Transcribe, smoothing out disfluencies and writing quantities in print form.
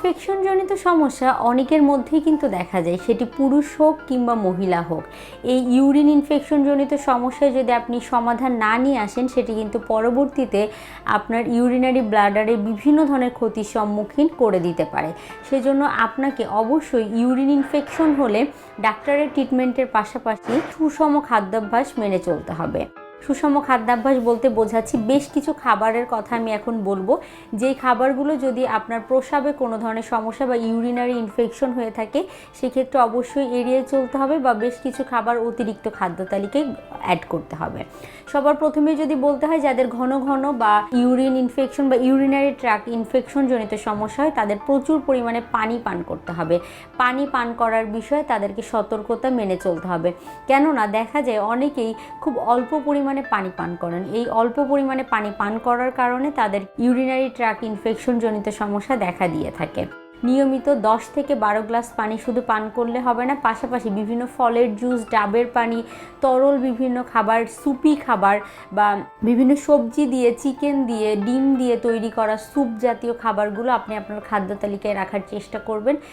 ইনফেকশনজনিত সমস্যা অনেকের মধ্যেই কিন্তু দেখা যায়, সেটি পুরুষ হোক কিংবা মহিলা হোক। এই ইউরিন ইনফেকশনজনিত সমস্যায় যদি আপনি সমাধান না নিয়ে আসেন, সেটি কিন্তু পরবর্তীতে আপনার ইউরিনারি ব্লাডারে বিভিন্ন ধরনের ক্ষতির সম্মুখীন করে দিতে পারে। সেজন্য আপনাকে অবশ্যই ইউরিন ইনফেকশন হলে ডাক্তারের ট্রিটমেন্টের পাশাপাশি সুষম খাদ্যাভ্যাস মেনে চলতে হবে। সুষম খাদ্যাভ্যাস বলতে বোঝাচ্ছি বেশ কিছু খাবারের কথা আমি এখন বলবো, যেই খাবারগুলো যদি আপনার প্রস্রাবে কোনো ধরনের সমস্যা বা ইউরিনারি ইনফেকশন হয়ে থাকে সেক্ষেত্রে অবশ্যই এড়িয়ে চলতে হবে বা বেশ কিছু খাবার অতিরিক্ত খাদ্য তালিকায় অ্যাড করতে হবে। সবার প্রথমে যদি বলতে হয়, যাদের ঘন ঘন বা ইউরিন ইনফেকশন বা ইউরিনারি ট্র্যাক্ট ইনফেকশন জনিত সমস্যা হয় তাদের প্রচুর পরিমাণে পানি পান করতে হবে। পানি পান করার বিষয়ে তাদেরকে সতর্কতা মেনে চলতে হবে, কেননা দেখা যায় অনেকেই খুব অল্প পরিমাণে পানি পান করেন। এই অল্প পরিমাণে পানি পান করার কারণে তাদের ইউরিনারি ট্র্যাক্ট ইনফেকশন জনিত সমস্যা দেখা দিয়ে থাকে। নিয়মিত 10 থেকে 12 গ্লাস পানি শুধু পান করলে হবে না, পাশাপাশি বিভিন্ন ফলের জুস, ডাবের পানি, তরল বিভিন্ন খাবার, সুপি খাবার বা বিভিন্ন সবজি দিয়ে, চিকেন দিয়ে, ডিম দিয়ে তৈরি করা স্যুপ জাতীয় খাবারগুলো আপনি আপনার খাদ্য তালিকায় রাখার চেষ্টা করবেন।